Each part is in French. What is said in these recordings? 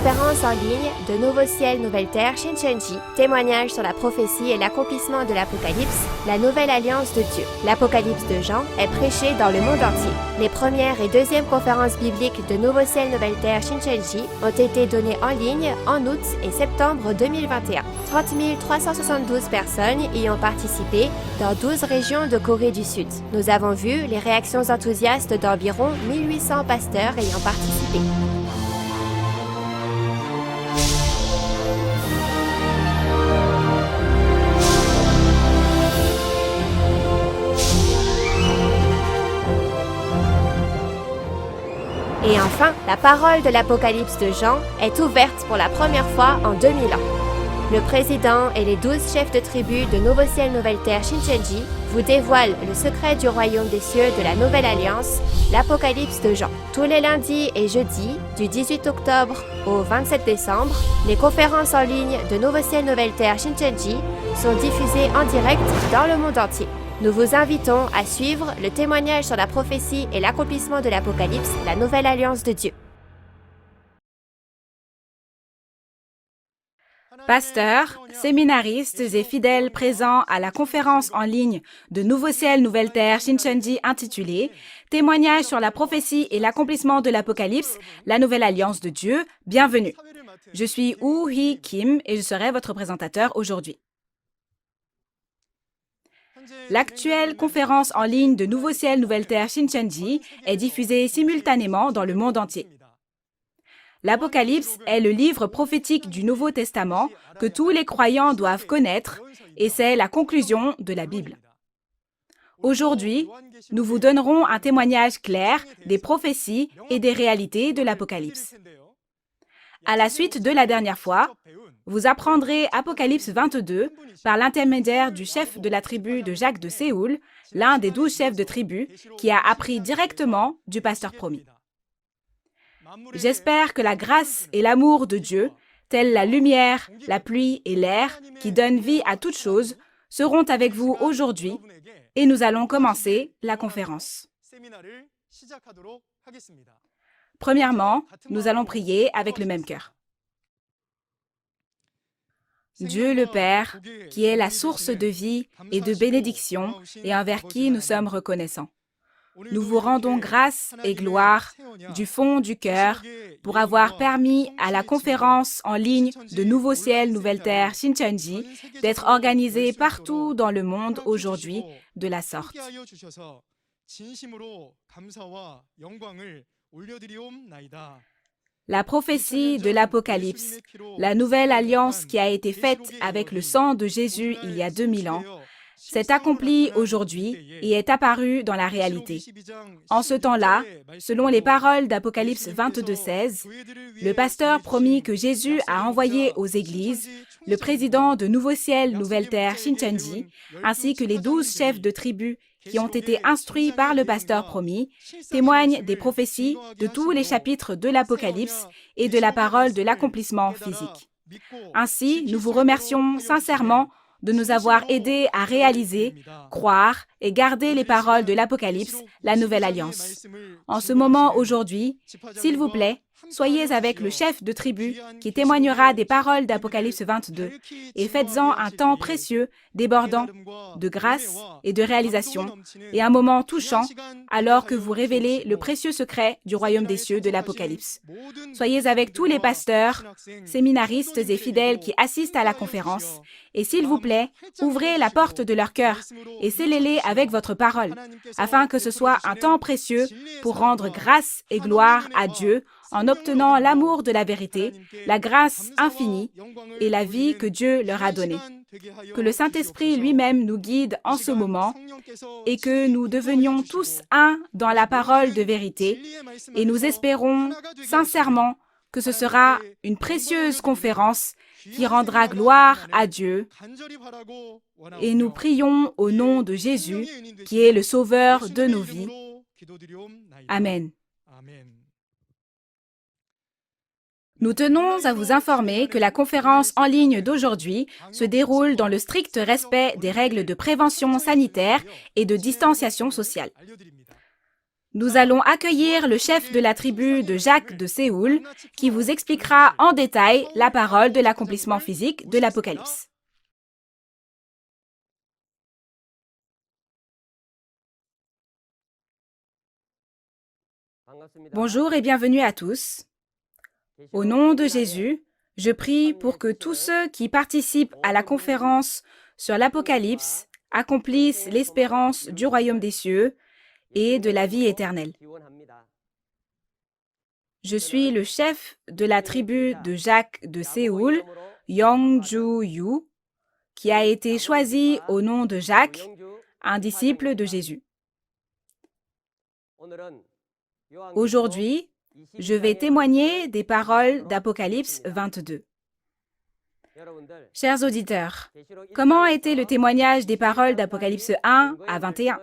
conférence en ligne de Nouveau Ciel, Nouvelle Terre Shincheonji, témoignage sur la prophétie et l'accomplissement de l'Apocalypse, la nouvelle alliance de Dieu. L'Apocalypse de Jean est prêché dans le monde entier. Les premières et deuxièmes conférences bibliques de Nouveau Ciel, Nouvelle Terre Shincheonji ont été données en ligne en août et septembre 2021. 30 372 personnes y ont participé dans 12 régions de Corée du Sud. Nous avons vu les réactions enthousiastes d'environ 1800 pasteurs ayant participé. Et enfin, la parole de l'Apocalypse de Jean est ouverte pour la première fois en 2000 ans. Le président et les 12 chefs de tribu de Nouveau Ciel, Nouvelle Terre Shincheonji vous dévoilent le secret du royaume des cieux de la Nouvelle Alliance, l'Apocalypse de Jean. Tous les lundis et jeudis, du 18 octobre au 27 décembre, les conférences en ligne de Nouveau Ciel, Nouvelle Terre Shincheonji sont diffusées en direct dans le monde entier. Nous vous invitons à suivre le témoignage sur la prophétie et l'accomplissement de l'Apocalypse, la Nouvelle Alliance de Dieu. Pasteurs, séminaristes et fidèles présents à la conférence en ligne de Nouveau Ciel, Nouvelle Terre Shincheonji intitulée « Témoignage sur la prophétie et l'accomplissement de l'Apocalypse, la Nouvelle Alliance de Dieu », bienvenue. Je suis Woo Hee Kim et je serai votre présentateur aujourd'hui. L'actuelle conférence en ligne de Nouveau Ciel, Nouvelle Terre Shincheonji est diffusée simultanément dans le monde entier. L'Apocalypse est le livre prophétique du Nouveau Testament que tous les croyants doivent connaître et c'est la conclusion de la Bible. Aujourd'hui, nous vous donnerons un témoignage clair des prophéties et des réalités de l'Apocalypse. À la suite de la dernière fois, vous apprendrez Apocalypse 22 par l'intermédiaire du chef de la tribu de Jacques de Séoul, l'un des 12 chefs de tribu qui a appris directement du pasteur promis. J'espère que la grâce et l'amour de Dieu, tels la lumière, la pluie et l'air qui donnent vie à toutes choses, seront avec vous aujourd'hui et nous allons commencer la conférence. Premièrement, nous allons prier avec le même cœur. Dieu le Père, qui est la source de vie et de bénédiction et envers qui nous sommes reconnaissants. Nous vous rendons grâce et gloire du fond du cœur pour avoir permis à la conférence en ligne de Nouveau Ciel, Nouvelle Terre Shincheonji d'être organisée partout dans le monde aujourd'hui de la sorte. La prophétie de l'Apocalypse, la nouvelle alliance qui a été faite avec le sang de Jésus il y a 2000 ans, s'est accomplie aujourd'hui et est apparue dans la réalité. En ce temps-là, selon les paroles d'Apocalypse 22:16, le pasteur promis que Jésus a envoyé aux églises, le président de Nouveau Ciel, Nouvelle Terre Shincheonji, ainsi que les 12 chefs de tribus qui ont été instruits par le pasteur promis, témoignent des prophéties de tous les chapitres de l'Apocalypse et de la parole de l'accomplissement physique. Ainsi, nous vous remercions sincèrement de nous avoir aidés à réaliser, croire et garder les paroles de l'Apocalypse, la Nouvelle Alliance. En ce moment aujourd'hui, s'il vous plaît, soyez avec le chef de tribu qui témoignera des paroles d'Apocalypse 22 et faites-en un temps précieux, débordant de grâce et de réalisation et un moment touchant alors que vous révélez le précieux secret du royaume des cieux de l'Apocalypse. Soyez avec tous les pasteurs, séminaristes et fidèles qui assistent à la conférence et s'il vous plaît, ouvrez la porte de leur cœur et scellez-les avec votre parole afin que ce soit un temps précieux pour rendre grâce et gloire à Dieu en obtenant l'amour de la vérité, la grâce infinie et la vie que Dieu leur a donnée. Que le Saint-Esprit lui-même nous guide en ce moment et que nous devenions tous un dans la parole de vérité et nous espérons sincèrement que ce sera une précieuse conférence qui rendra gloire à Dieu et nous prions au nom de Jésus qui est le Sauveur de nos vies. Amen. Nous tenons à vous informer que la conférence en ligne d'aujourd'hui se déroule dans le strict respect des règles de prévention sanitaire et de distanciation sociale. Nous allons accueillir le chef de la tribu de Jacques de Séoul qui vous expliquera en détail la parole de l'accomplissement physique de l'Apocalypse. Bonjour et bienvenue à tous. Au nom de Jésus, je prie pour que tous ceux qui participent à la conférence sur l'Apocalypse accomplissent l'espérance du royaume des cieux et de la vie éternelle. Je suis le chef de la tribu de Jacques de Séoul, Youngju-yu, qui a été choisi au nom de Jacques, un disciple de Jésus. Aujourd'hui, je vais témoigner des paroles d'Apocalypse 22. Chers auditeurs, comment a été le témoignage des paroles d'Apocalypse 1 à 21?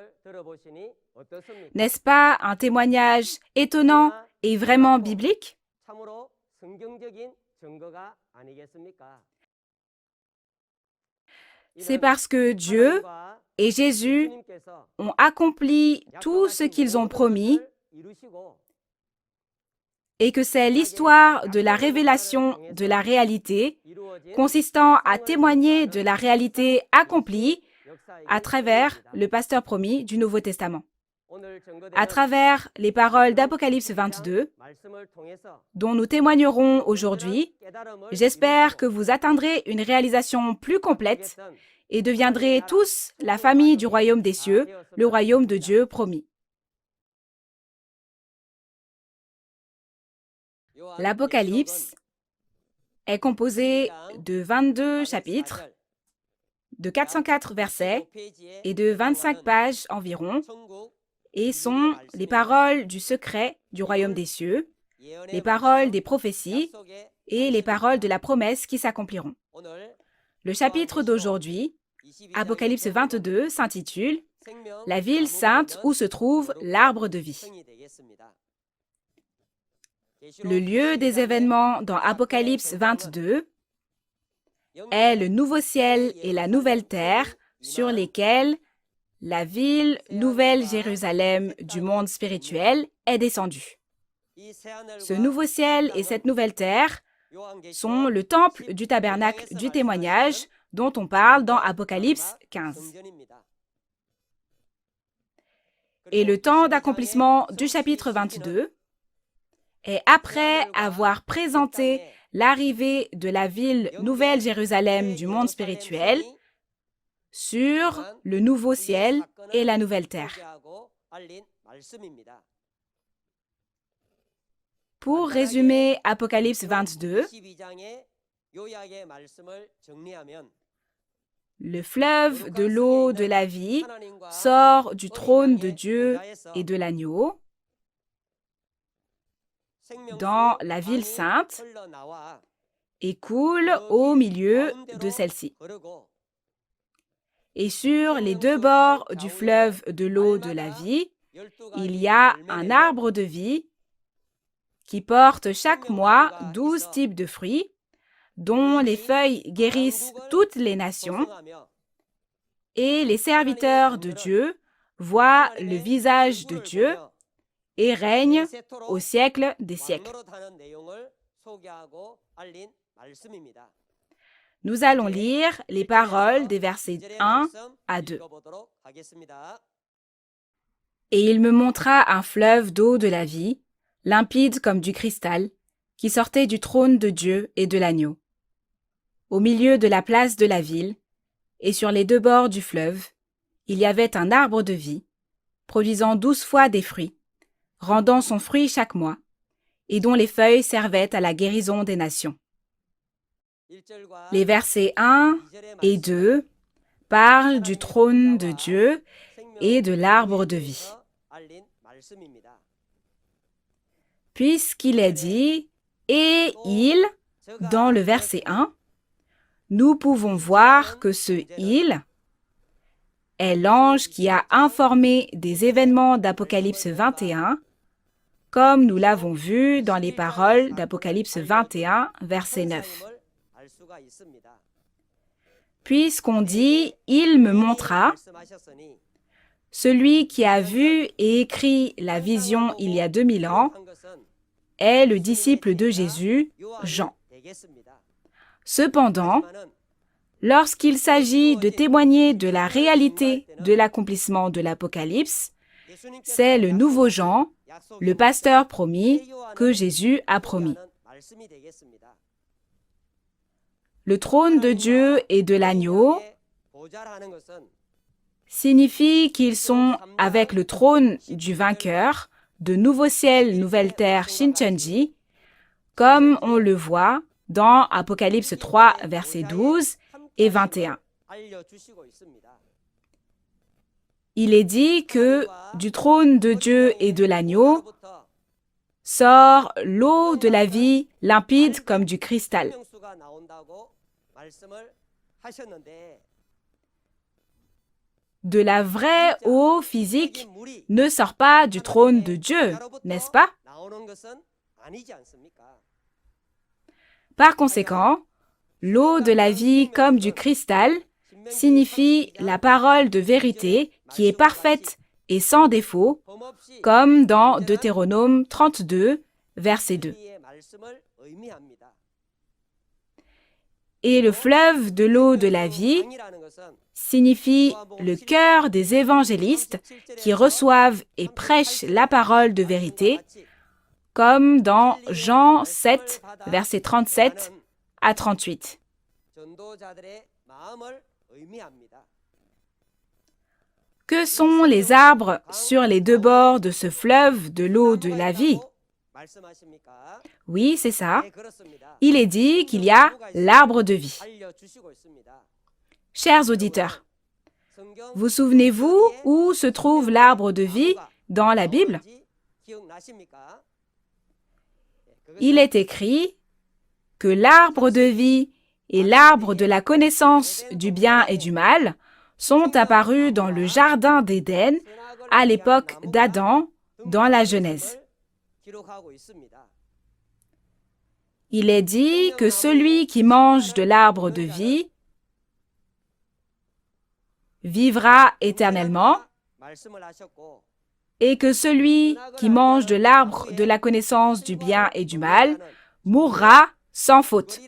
N'est-ce pas un témoignage étonnant et vraiment biblique? C'est parce que Dieu et Jésus ont accompli tout ce qu'ils ont promis et que c'est l'histoire de la révélation de la réalité consistant à témoigner de la réalité accomplie à travers le pasteur promis du Nouveau Testament. À travers les paroles d'Apocalypse 22, dont nous témoignerons aujourd'hui, j'espère que vous atteindrez une réalisation plus complète et deviendrez tous la famille du royaume des cieux, le royaume de Dieu promis. L'Apocalypse est composé de 22 chapitres, de 404 versets et de 25 pages environ, et sont les paroles du secret du royaume des cieux, les paroles des prophéties et les paroles de la promesse qui s'accompliront. Le chapitre d'aujourd'hui, Apocalypse 22, s'intitule « La ville sainte où se trouve l'arbre de vie ». Le lieu des événements dans Apocalypse 22 est le nouveau ciel et la nouvelle terre sur lesquels la ville Nouvelle Jérusalem du monde spirituel est descendue. Ce nouveau ciel et cette nouvelle terre sont le temple du tabernacle du témoignage dont on parle dans Apocalypse 15. Et le temps d'accomplissement du chapitre 22 est après avoir présenté l'arrivée de la ville Nouvelle Jérusalem du monde spirituel sur le nouveau ciel et la nouvelle terre. Pour résumer Apocalypse 22, le fleuve de l'eau de la vie sort du trône de Dieu et de l'agneau dans la ville sainte et coule au milieu de celle-ci. Et sur les deux bords du fleuve de l'eau de la vie, il y a un arbre de vie qui porte chaque mois 12 types de fruits, dont les feuilles guérissent toutes les nations, et les serviteurs de Dieu voient le visage de Dieu et règnent au siècle des siècles. Nous allons lire les paroles des versets 1 à 2. Et il me montra un fleuve d'eau de la vie, limpide comme du cristal, qui sortait du trône de Dieu et de l'agneau. Au milieu de la place de la ville, et sur les deux bords du fleuve, il y avait un arbre de vie, produisant 12 fois des fruits, rendant son fruit chaque mois, et dont les feuilles servaient à la guérison des nations. Les versets 1 et 2 parlent du trône de Dieu et de l'arbre de vie. Puisqu'il est dit « et il » dans le verset 1, nous pouvons voir que ce « il » est l'ange qui a informé des événements d'Apocalypse 21, comme nous l'avons vu dans les paroles d'Apocalypse 21, verset 9. Puisqu'on dit « il me montra », Celui qui a vu et écrit la vision il y a 2000 ans est le disciple de Jésus, Jean. Cependant, lorsqu'il s'agit de témoigner de la réalité de l'accomplissement de l'Apocalypse, c'est le nouveau Jean, le pasteur promis, que Jésus a promis. Le trône de Dieu et de l'agneau signifie qu'ils sont avec le trône du vainqueur de nouveau ciel, nouvelle terre, Shincheonji, comme on le voit dans Apocalypse 3, versets 12 et 21. Il est dit que du trône de Dieu et de l'agneau sort l'eau de la vie limpide comme du cristal. De la vraie eau physique ne sort pas du trône de Dieu, n'est-ce pas? Par conséquent, l'eau de la vie comme du cristal signifie la parole de vérité qui est parfaite et sans défaut, comme dans Deutéronome 32, verset 2. Et le fleuve de l'eau de la vie signifie le cœur des évangélistes qui reçoivent et prêchent la parole de vérité, comme dans Jean 7, versets 37 à 38. Que sont les arbres sur les deux bords de ce fleuve de l'eau de la vie? Oui, c'est ça. Il est dit qu'il y a l'arbre de vie. Chers auditeurs, vous souvenez-vous où se trouve l'arbre de vie dans la Bible? Il est écrit que l'arbre de vie et l'arbre de la connaissance du bien et du mal sont apparus dans le jardin d'Éden à l'époque d'Adam dans la Genèse. Il est dit que celui qui mange de l'arbre de vie vivra éternellement et que celui qui mange de l'arbre de la connaissance du bien et du mal mourra sans faute.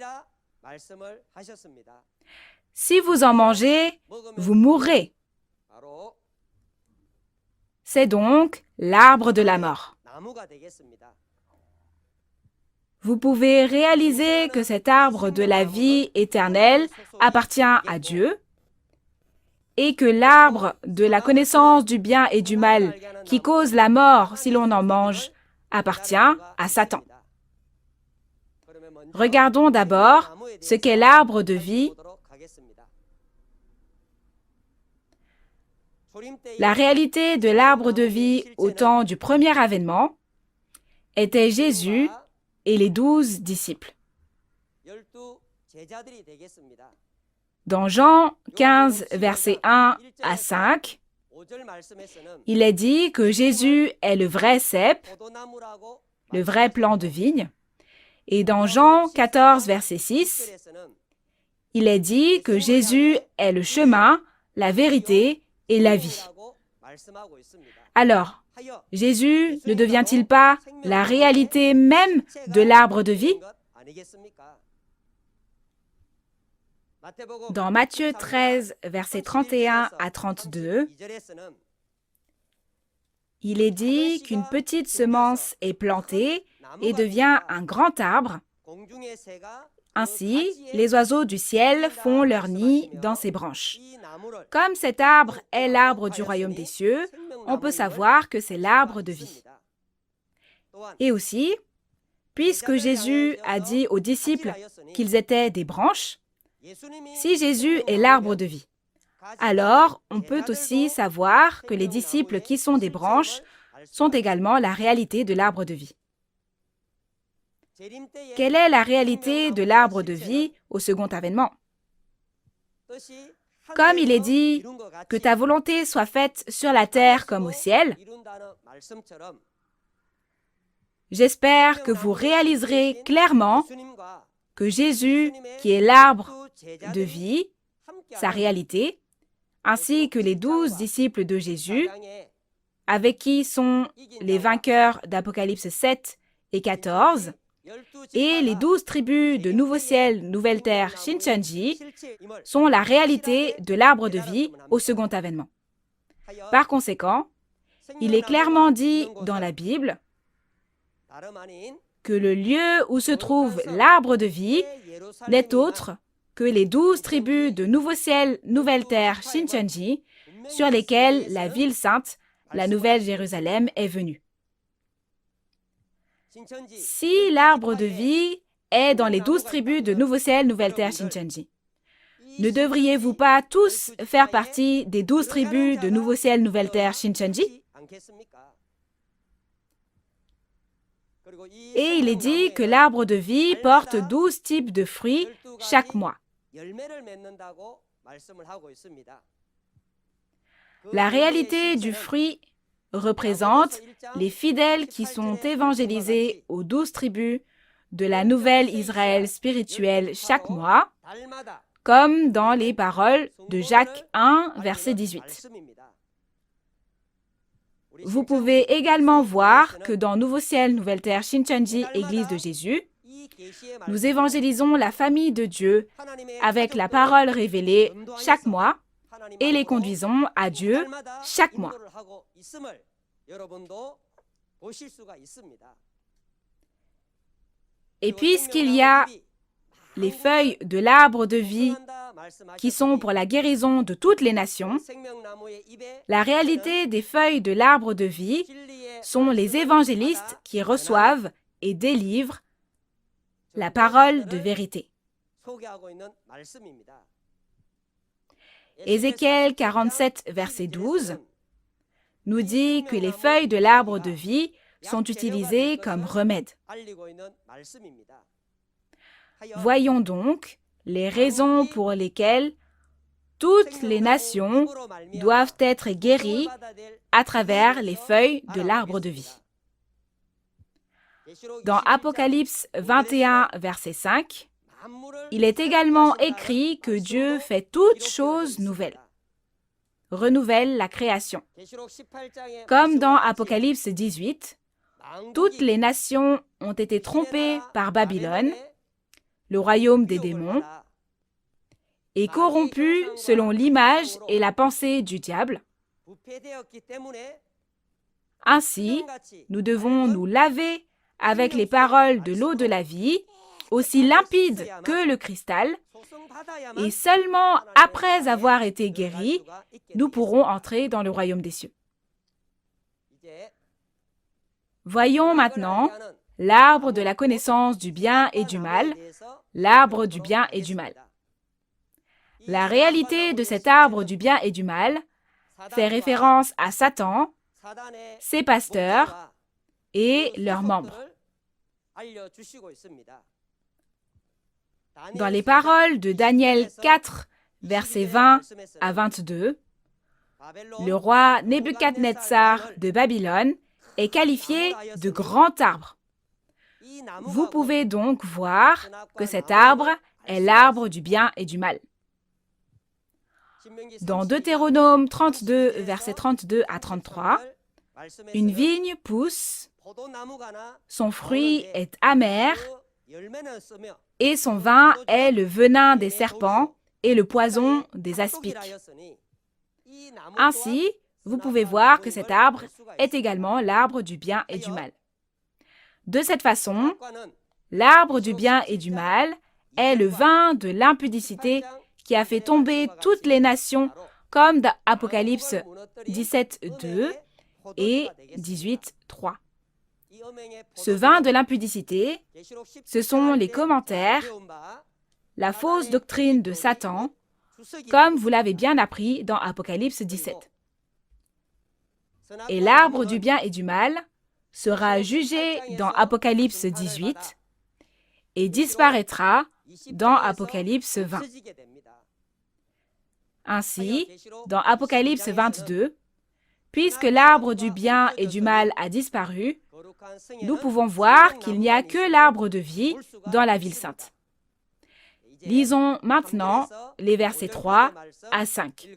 Si vous en mangez, vous mourrez. C'est donc l'arbre de la mort. Vous pouvez réaliser que cet arbre de la vie éternelle appartient à Dieu et que l'arbre de la connaissance du bien et du mal qui cause la mort si l'on en mange appartient à Satan. Regardons d'abord ce qu'est l'arbre de vie. La réalité de l'arbre de vie au temps du premier avènement était Jésus et les 12 disciples. Dans Jean 15, versets 1 à 5, il est dit que Jésus est le vrai cep, le vrai plant de vigne. Et dans Jean 14, verset 6, il est dit que Jésus est le chemin, la vérité et la vie. Alors, Jésus ne devient-il pas la réalité même de l'arbre de vie? Dans Matthieu 13, versets 31 à 32, il est dit qu'une petite semence est plantée et devient un grand arbre. Ainsi, les oiseaux du ciel font leur nid dans ses branches. Comme cet arbre est l'arbre du royaume des cieux, on peut savoir que c'est l'arbre de vie. Et aussi, puisque Jésus a dit aux disciples qu'ils étaient des branches, si Jésus est l'arbre de vie, alors on peut aussi savoir que les disciples qui sont des branches sont également la réalité de l'arbre de vie. Quelle est la réalité de l'arbre de vie au second avènement? Comme il est dit que ta volonté soit faite sur la terre comme au ciel, j'espère que vous réaliserez clairement que Jésus, qui est l'arbre de vie, sa réalité, ainsi que les 12 disciples de Jésus, avec qui sont les vainqueurs d'Apocalypse 7 et 14, et les 12 tribus de Nouveau Ciel, Nouvelle Terre, Shincheonji, sont la réalité de l'arbre de vie au second avènement. Par conséquent, il est clairement dit dans la Bible que le lieu où se trouve l'arbre de vie n'est autre que les 12 tribus de Nouveau Ciel, Nouvelle Terre, Shincheonji, sur lesquelles la ville sainte, la Nouvelle Jérusalem, est venue. Si l'arbre de vie est dans les 12 tribus de Nouveau Ciel, Nouvelle Terre, Shincheonji, ne devriez-vous pas tous faire partie des 12 tribus de Nouveau Ciel, Nouvelle Terre, Shincheonji? Et il est dit que l'arbre de vie porte 12 types de fruits chaque mois. La réalité du fruit représente les fidèles qui sont évangélisés aux 12 tribus de la nouvelle Israël spirituelle chaque mois, comme dans les paroles de Jacques 1, verset 18. Vous pouvez également voir que dans Nouveau Ciel, Nouvelle Terre, Shincheonji, Église de Jésus, nous évangélisons la famille de Dieu avec la parole révélée chaque mois et les conduisons à Dieu chaque mois. Et puisqu'il y a les feuilles de l'arbre de vie qui sont pour la guérison de toutes les nations, la réalité des feuilles de l'arbre de vie sont les évangélistes qui reçoivent et délivrent la parole de vérité. Ézéchiel 47, verset 12, nous dit que les feuilles de l'arbre de vie sont utilisées comme remède. Voyons donc les raisons pour lesquelles toutes les nations doivent être guéries à travers les feuilles de l'arbre de vie. Dans Apocalypse 21, verset 5, il est également écrit que Dieu fait toutes choses nouvelles, renouvelle la création. Comme dans Apocalypse 18, toutes les nations ont été trompées par Babylone, le royaume des démons, et corrompues selon l'image et la pensée du diable. Ainsi, nous devons nous laver avec les paroles de l'eau de la vie, aussi limpide que le cristal, et seulement après avoir été guéris, nous pourrons entrer dans le royaume des cieux. Voyons maintenant l'arbre de la connaissance du bien et du mal, l'arbre du bien et du mal. La réalité de cet arbre du bien et du mal fait référence à Satan, ses pasteurs et leurs membres. Dans les paroles de Daniel 4, versets 20 à 22, le roi Nebuchadnezzar de Babylone est qualifié de grand arbre. Vous pouvez donc voir que cet arbre est l'arbre du bien et du mal. Dans Deutéronome 32, versets 32 à 33, une vigne pousse, son fruit est amer, et son vin est le venin des serpents et le poison des aspics. Ainsi, vous pouvez voir que cet arbre est également l'arbre du bien et du mal. De cette façon, l'arbre du bien et du mal est le vin de l'impudicité qui a fait tomber toutes les nations, comme dans Apocalypse 17, 2 et 18, 3. Ce vin de l'impudicité, ce sont les commentaires, la fausse doctrine de Satan, comme vous l'avez bien appris dans Apocalypse 17. Et l'arbre du bien et du mal sera jugé dans Apocalypse 18 et disparaîtra dans Apocalypse 20. Ainsi, dans Apocalypse 22, puisque l'arbre du bien et du mal a disparu, nous pouvons voir qu'il n'y a que l'arbre de vie dans la ville sainte. Lisons maintenant les versets 3 à 5.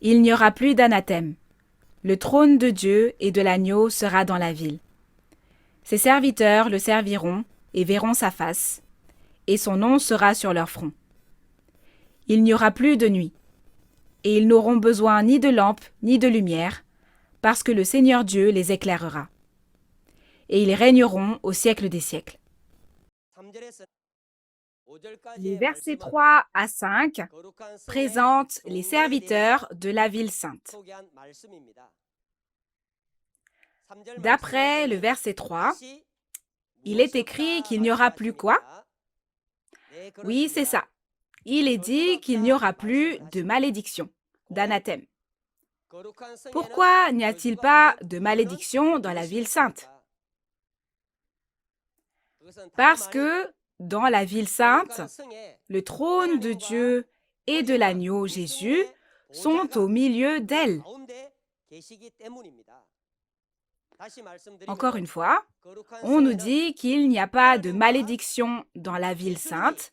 Il n'y aura plus d'anathème. Le trône de Dieu et de l'agneau sera dans la ville. Ses serviteurs le serviront et verront sa face, et son nom sera sur leur front. Il n'y aura plus de nuit, et ils n'auront besoin ni de lampe ni de lumière, parce que le Seigneur Dieu les éclairera. Et ils régneront au siècle des siècles. Les versets 3 à 5 présentent les serviteurs de la ville sainte. D'après le verset 3, il est écrit qu'il n'y aura plus quoi? Oui, c'est ça. Il est dit qu'il n'y aura plus de malédiction, d'anathème. Pourquoi n'y a-t-il pas de malédiction dans la ville sainte? Parce que dans la ville sainte, le trône de Dieu et de l'agneau Jésus sont au milieu d'elle. Encore une fois, on nous dit qu'il n'y a pas de malédiction dans la ville sainte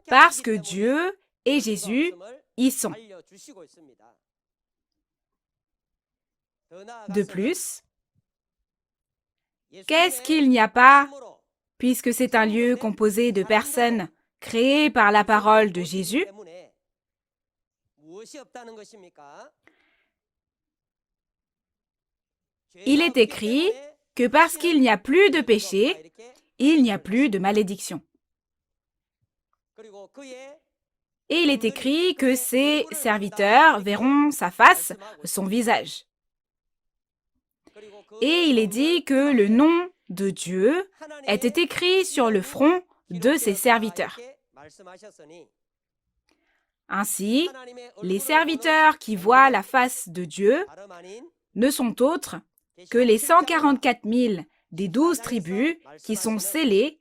parce que Dieu et Jésus y sont. De plus, qu'est-ce qu'il n'y a pas puisque c'est un lieu composé de personnes créées par la parole de Jésus? Il est écrit que parce qu'il n'y a plus de péché, il n'y a plus de malédiction. Et il est écrit que ses serviteurs verront sa face, son visage. Et il est dit que le nom de Dieu était écrit sur le front de ses serviteurs. Ainsi, les serviteurs qui voient la face de Dieu ne sont autres que les 144 000 des 12 tribus qui sont scellées,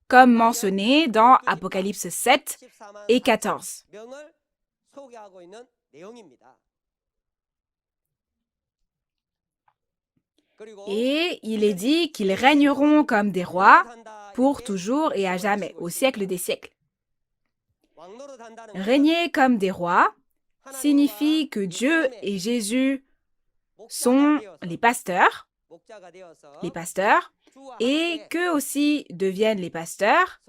comme mentionné dans Apocalypse 7 et 14. Et il est dit qu'ils régneront comme des rois pour toujours et à jamais, au siècle des siècles. Régner comme des rois signifie que Dieu et Jésus sont les pasteurs, et qu'eux aussi deviennent les pasteurs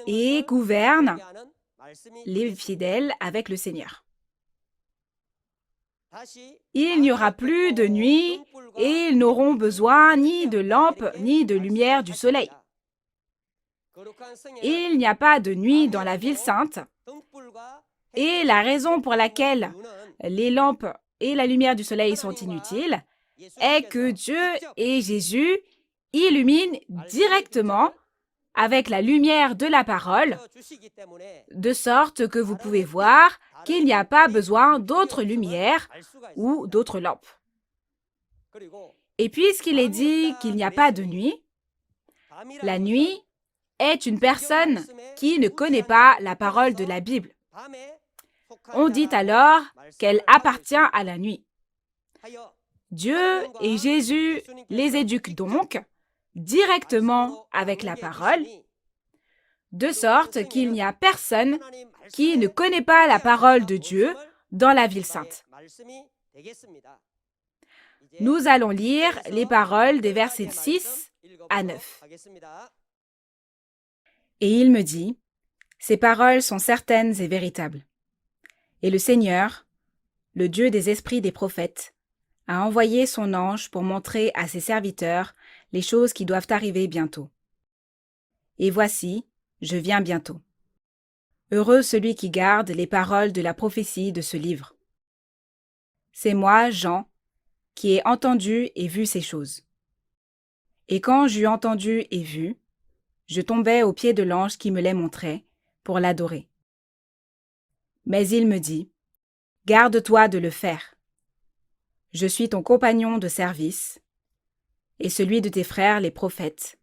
et gouvernent les fidèles avec le Seigneur. Il n'y aura plus de nuit et ils n'auront besoin ni de lampe ni de lumière du soleil. Il n'y a pas de nuit dans la ville sainte et la raison pour laquelle les lampes et la lumière du soleil sont inutiles est que Dieu et Jésus illuminent directement avec la lumière de la parole, de sorte que vous pouvez voir qu'il n'y a pas besoin d'autres lumières ou d'autres lampes. Et puisqu'il est dit qu'il n'y a pas de nuit, la nuit est une personne qui ne connaît pas la parole de la Bible. On dit alors qu'elle appartient à la nuit. Dieu et Jésus les éduquent donc directement avec la parole, de sorte qu'il n'y a personne qui ne connaît pas la parole de Dieu dans la ville sainte. Nous allons lire les paroles des versets 6 à 9. Et il me dit, « Ces paroles sont certaines et véritables. Et le Seigneur, le Dieu des esprits des prophètes, a envoyé son ange pour montrer à ses serviteurs les choses qui doivent arriver bientôt. Et voici, je viens bientôt. Heureux celui qui garde les paroles de la prophétie de ce livre. C'est moi, Jean, qui ai entendu et vu ces choses. Et quand j'eus entendu et vu, je tombai aux pieds de l'ange qui me les montrait pour l'adorer. Mais il me dit, « Garde-toi de le faire. Je suis ton compagnon de service et celui de tes frères les prophètes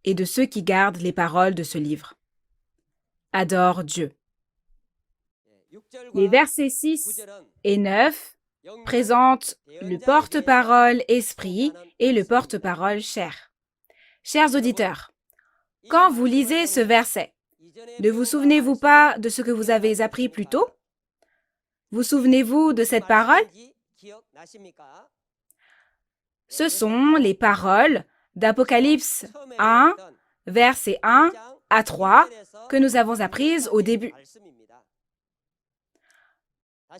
et de ceux qui gardent les paroles de ce livre. Adore Dieu. » Les versets 6 et 9 présentent le porte-parole esprit et le porte-parole chair. Chers auditeurs, Quand vous lisez ce verset, ne vous souvenez-vous pas de ce que vous avez appris plus tôt? Vous souvenez-vous de cette parole? Ce sont les paroles d'Apocalypse 1, versets 1 à 3, que nous avons apprises au début.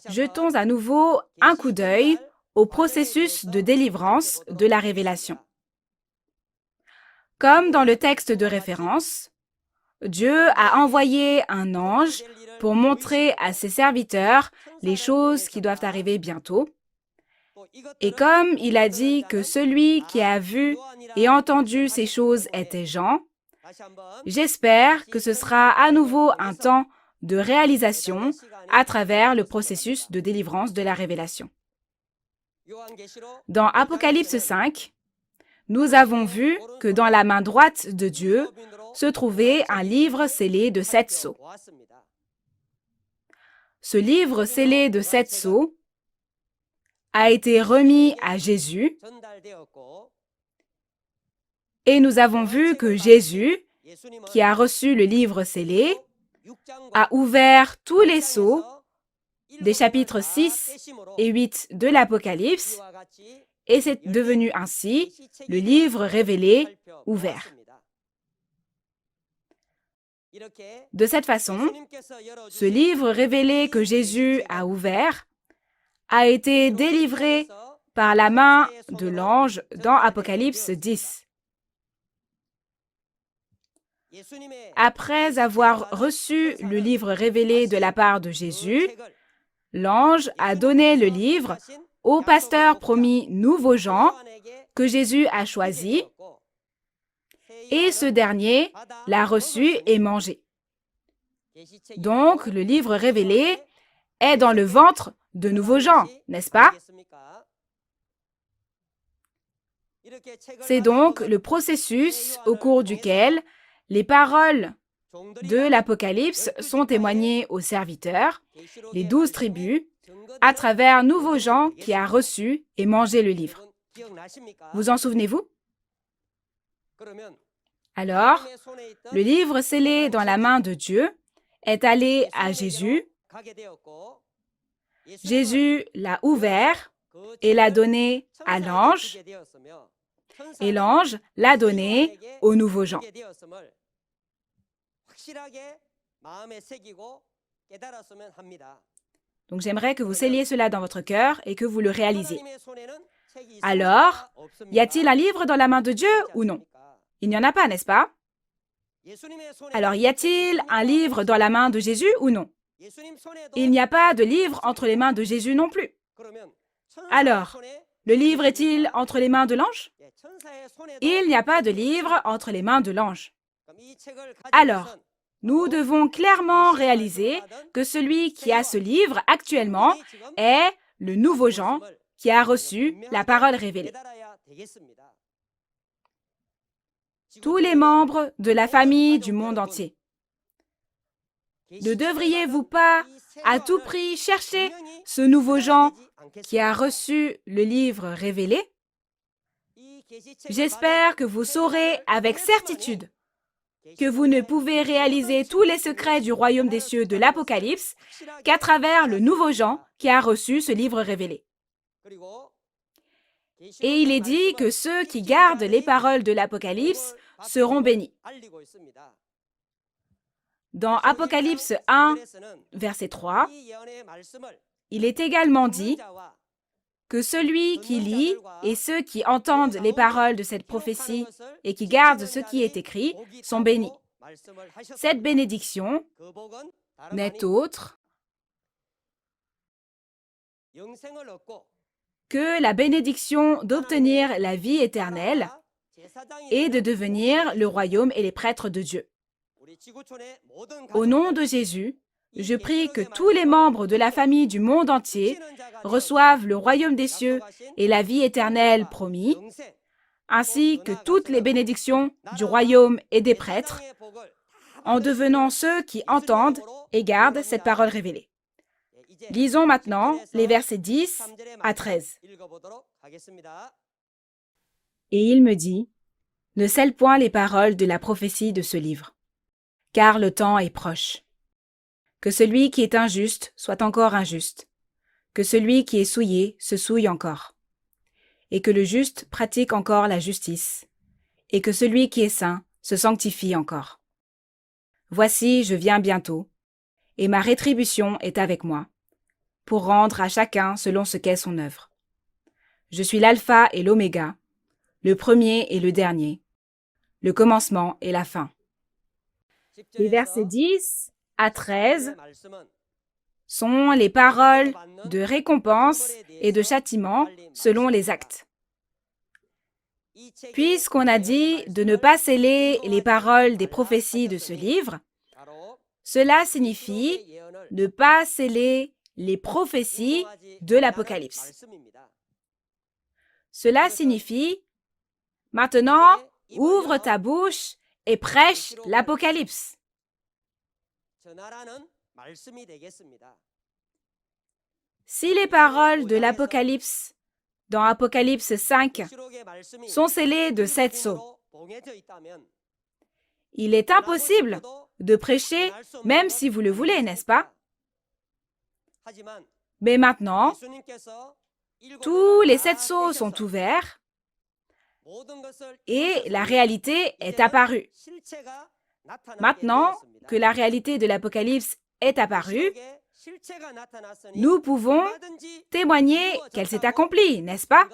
Jetons à nouveau un coup d'œil au processus de délivrance de la révélation. Comme dans le texte de référence, Dieu a envoyé un ange pour montrer à ses serviteurs les choses qui doivent arriver bientôt. Et comme il a dit que celui qui a vu et entendu ces choses était Jean, j'espère que ce sera à nouveau un temps de réalisation à travers le processus de délivrance de la révélation. Dans Apocalypse 5, nous avons vu que dans la main droite de Dieu se trouvait un livre scellé de 7 sceaux. Ce livre scellé de 7 sceaux a été remis à Jésus et nous avons vu que Jésus, qui a reçu le livre scellé, a ouvert tous les sceaux des chapitres 6 et 8 de l'Apocalypse et c'est devenu ainsi le livre révélé ouvert. De cette façon, ce livre révélé que Jésus a ouvert a été délivré par la main de l'ange dans Apocalypse 10. Après avoir reçu le livre révélé de la part de Jésus, l'ange a donné le livre au pasteur promis nouveau Jean que Jésus a choisi et ce dernier l'a reçu et mangé. Donc, le livre révélé est dans le ventre de nouveau Jean, n'est-ce pas? C'est donc le processus au cours duquel les paroles de l'Apocalypse sont témoignées aux serviteurs, les 12 tribus, à travers nouveau Jean qui a reçu et mangé le livre. Vous en souvenez-vous? Alors, le livre scellé dans la main de Dieu est allé à Jésus. Jésus l'a ouvert et l'a donné à l'ange, et l'ange l'a donné au nouveau Jean. Donc j'aimerais que vous scelliez cela dans votre cœur et que vous le réalisiez. Alors, y a-t-il un livre dans la main de Dieu ou non? Il n'y en a pas, n'est-ce pas? Alors, y a-t-il un livre dans la main de Jésus ou non? Il n'y a pas de livre entre les mains de Jésus non plus. Alors, le livre est-il entre les mains de l'ange? Il n'y a pas de livre entre les mains de l'ange. Alors, nous devons clairement réaliser que celui qui a ce livre actuellement est le nouveau Jean qui a reçu la parole révélée. Tous les membres de la famille du monde entier. Ne devriez-vous pas à tout prix chercher ce nouveau Jean qui a reçu le livre révélé? J'espère que vous saurez avec certitude que vous ne pouvez réaliser tous les secrets du royaume des cieux de l'Apocalypse qu'à travers le nouveau Jean qui a reçu ce livre révélé. Et il est dit que ceux qui gardent les paroles de l'Apocalypse seront bénis. Dans Apocalypse 1, verset 3, il est également dit que celui qui lit et ceux qui entendent les paroles de cette prophétie et qui gardent ce qui est écrit sont bénis. Cette bénédiction n'est autre que la bénédiction d'obtenir la vie éternelle et de devenir le royaume et les prêtres de Dieu. Au nom de Jésus, je prie que tous les membres de la famille du monde entier reçoivent le royaume des cieux et la vie éternelle promis, ainsi que toutes les bénédictions du royaume et des prêtres, en devenant ceux qui entendent et gardent cette parole révélée. Lisons maintenant les versets 10 à 13. Et il me dit, « Ne scelle point les paroles de la prophétie de ce livre, car le temps est proche. Que celui qui est injuste soit encore injuste, que celui qui est souillé se souille encore, et que le juste pratique encore la justice, et que celui qui est saint se sanctifie encore. Voici, je viens bientôt, et ma rétribution est avec moi, pour rendre à chacun selon ce qu'est son œuvre. Je suis l'alpha et l'oméga, le premier et le dernier, le commencement et la fin. Les versets 10 à 13 sont les paroles de récompense et de châtiment selon les actes. Puisqu'on a dit de ne pas sceller les paroles des prophéties de ce livre, cela signifie ne pas sceller les prophéties de l'Apocalypse. Cela signifie « Maintenant, ouvre ta bouche et prêche l'Apocalypse ». Si les paroles de l'Apocalypse dans Apocalypse 5 sont scellées de 7 sceaux, il est impossible de prêcher même si vous le voulez, n'est-ce pas? Mais maintenant, tous les 7 sceaux sont ouverts et la réalité est apparue. Maintenant que la réalité de l'Apocalypse est apparue, nous pouvons témoigner qu'elle s'est accomplie, n'est-ce pas?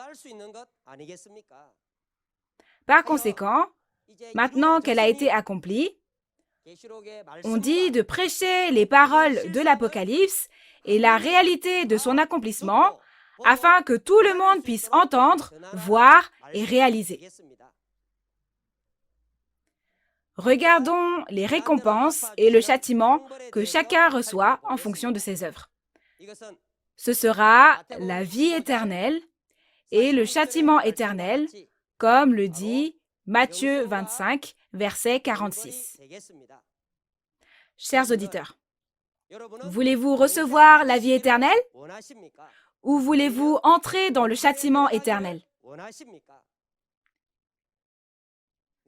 Par conséquent, maintenant qu'elle a été accomplie, on dit de prêcher les paroles de l'Apocalypse et la réalité de son accomplissement afin que tout le monde puisse entendre, voir et réaliser. Regardons les récompenses et le châtiment que chacun reçoit en fonction de ses œuvres. Ce sera la vie éternelle et le châtiment éternel, comme le dit Matthieu 25, verset 46. Chers auditeurs, voulez-vous recevoir la vie éternelle ou voulez-vous entrer dans le châtiment éternel?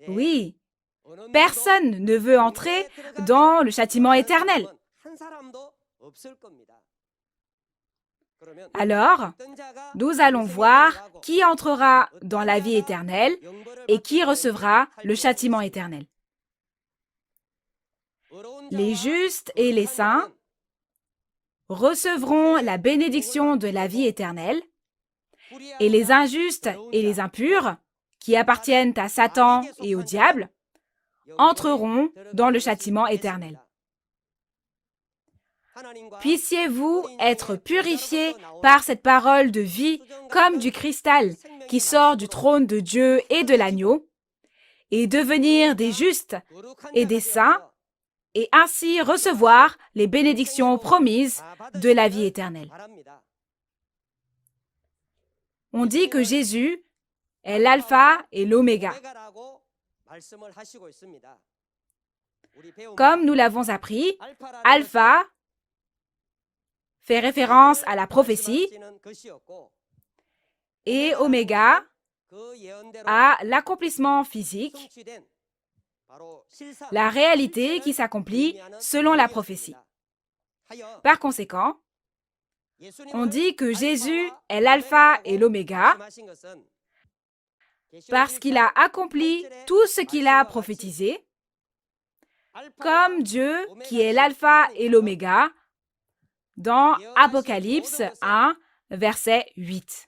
Oui, personne ne veut entrer dans le châtiment éternel. Alors, nous allons voir qui entrera dans la vie éternelle et qui recevra le châtiment éternel. Les justes et les saints recevront la bénédiction de la vie éternelle et les injustes et les impurs, qui appartiennent à Satan et au diable, entreront dans le châtiment éternel. Puissiez-vous être purifiés par cette parole de vie comme du cristal qui sort du trône de Dieu et de l'agneau, et devenir des justes et des saints, et ainsi recevoir les bénédictions promises de la vie éternelle. On dit que Jésus est l'alpha et l'oméga. Comme nous l'avons appris, alpha fait référence à la prophétie et oméga à l'accomplissement physique, la réalité qui s'accomplit selon la prophétie. Par conséquent, on dit que Jésus est l'alpha et l'oméga parce qu'il a accompli tout ce qu'il a prophétisé, comme Dieu qui est l'alpha et l'oméga dans Apocalypse 1, verset 8.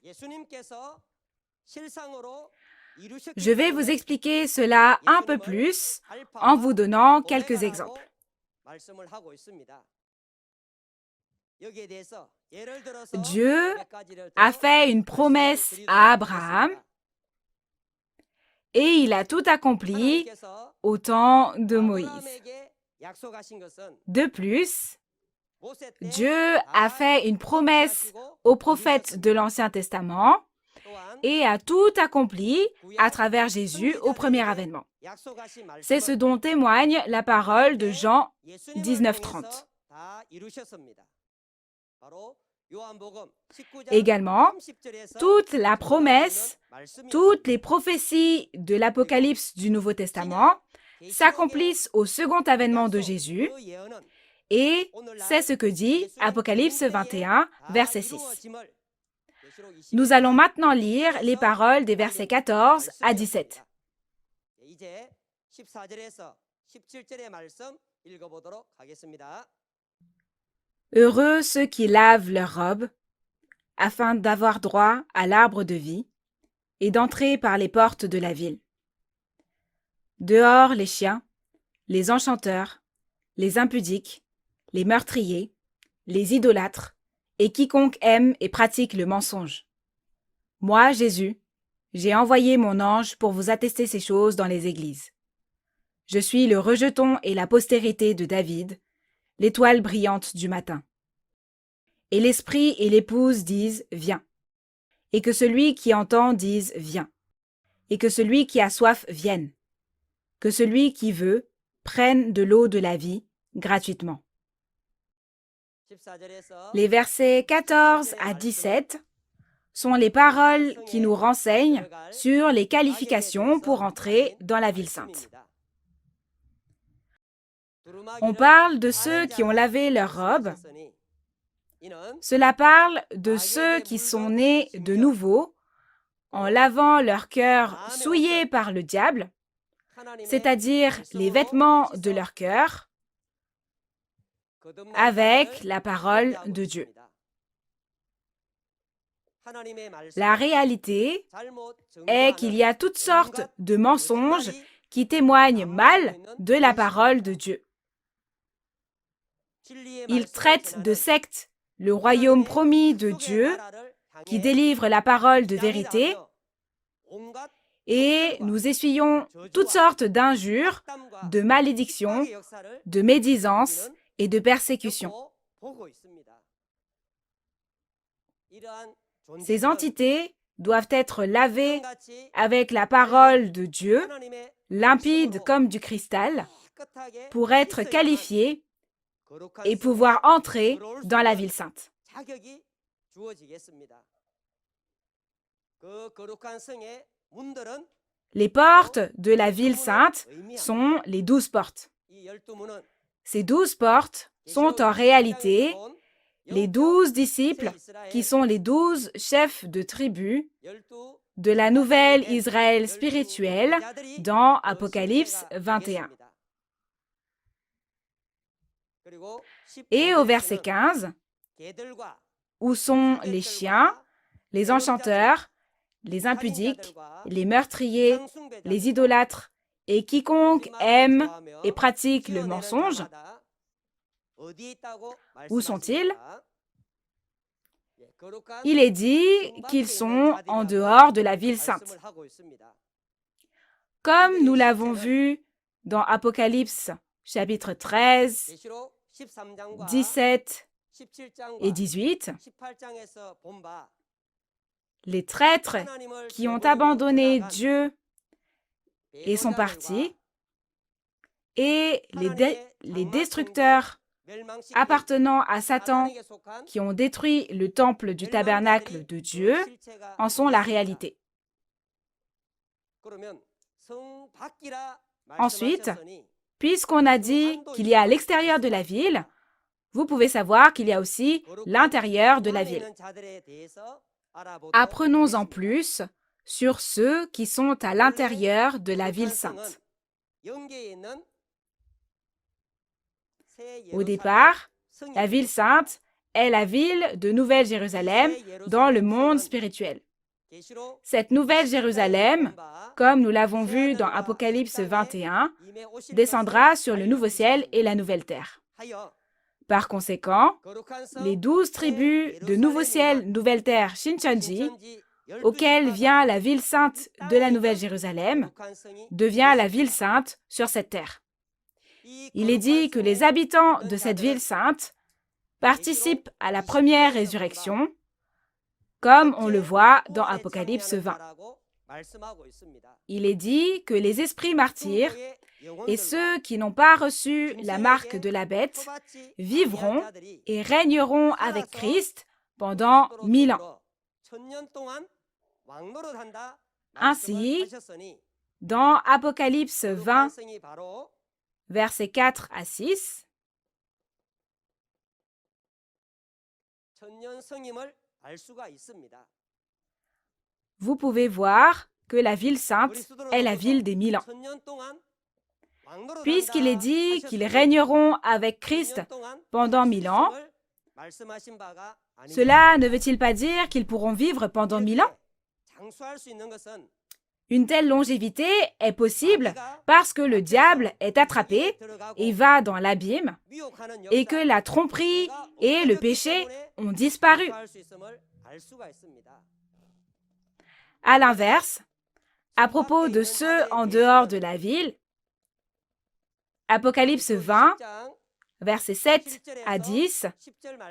Je vais vous expliquer cela un peu plus en vous donnant quelques exemples. Dieu a fait une promesse à Abraham et il a tout accompli au temps de Moïse. De plus, Dieu a fait une promesse aux prophètes de l'Ancien Testament et a tout accompli à travers Jésus au premier avènement. C'est ce dont témoigne la parole de Jean 19, 30. Également, toute la promesse, toutes les prophéties de l'Apocalypse du Nouveau Testament s'accomplissent au second avènement de Jésus, et c'est ce que dit Apocalypse 21, verset 6. Nous allons maintenant lire les paroles des versets 14 à 17. Heureux ceux qui lavent leurs robes, afin d'avoir droit à l'arbre de vie et d'entrer par les portes de la ville. Dehors les chiens, les enchanteurs, les impudiques, les meurtriers, les idolâtres, et quiconque aime et pratique le mensonge. Moi, Jésus, j'ai envoyé mon ange pour vous attester ces choses dans les églises. Je suis le rejeton et la postérité de David, l'étoile brillante du matin. Et l'esprit et l'épouse disent « Viens ». Et que celui qui entend dise « Viens ». Et que celui qui a soif vienne. Que celui qui veut prenne de l'eau de la vie gratuitement. Les versets 14 à 17 sont les paroles qui nous renseignent sur les qualifications pour entrer dans la ville sainte. On parle de ceux qui ont lavé leurs robes. Cela parle de ceux qui sont nés de nouveau en lavant leur cœur souillé par le diable, c'est-à-dire les vêtements de leur cœur, avec la parole de Dieu. La réalité est qu'il y a toutes sortes de mensonges qui témoignent mal de la parole de Dieu. Ils traitent de secte le royaume promis de Dieu qui délivre la parole de vérité, et nous essuyons toutes sortes d'injures, de malédictions, de médisances et de persécutions. Ces entités doivent être lavées avec la parole de Dieu, limpide comme du cristal, pour être qualifiées et pouvoir entrer dans la ville sainte. Les portes de la ville sainte sont les 12 portes. Ces 12 portes sont en réalité les 12 disciples qui sont les 12 chefs de tribu de la nouvelle Israël spirituelle dans Apocalypse 21. Et au verset 15, où sont les chiens, les enchanteurs, les impudiques, les meurtriers, les idolâtres et quiconque aime et pratique le mensonge, où sont-ils? Il est dit qu'ils sont en dehors de la ville sainte. Comme nous l'avons vu dans Apocalypse chapitre 13, 17 et 18, les traîtres qui ont abandonné Dieu et sont partis, et les destructeurs appartenant à Satan qui ont détruit le temple du tabernacle de Dieu en sont la réalité. Ensuite, puisqu'on a dit qu'il y a à l'extérieur de la ville, vous pouvez savoir qu'il y a aussi l'intérieur de la ville. Apprenons-en plus sur ceux qui sont à l'intérieur de la ville sainte. Au départ, la ville sainte est la ville de Nouvelle Jérusalem dans le monde spirituel. Cette Nouvelle Jérusalem, comme nous l'avons vu dans Apocalypse 21, descendra sur le nouveau ciel et la nouvelle terre. Par conséquent, les 12 tribus de Nouveau Ciel, Nouvelle Terre, Shincheonji, auxquelles vient la ville sainte de la Nouvelle Jérusalem, devient la ville sainte sur cette terre. Il est dit que les habitants de cette ville sainte participent à la première résurrection, comme on le voit dans Apocalypse 20. Il est dit que les esprits martyrs et ceux qui n'ont pas reçu la marque de la bête vivront et régneront avec Christ pendant 1000 ans. Ainsi, dans Apocalypse 20, versets 4 à 6, vous pouvez voir que la ville sainte est la ville des 1000 ans. Puisqu'il est dit qu'ils régneront avec Christ pendant 1000 ans, cela ne veut-il pas dire qu'ils pourront vivre pendant 1000 ans? Une telle longévité est possible parce que le diable est attrapé et va dans l'abîme et que la tromperie et le péché ont disparu. À l'inverse, à propos de ceux en dehors de la ville, Apocalypse 20, versets 7 à 10,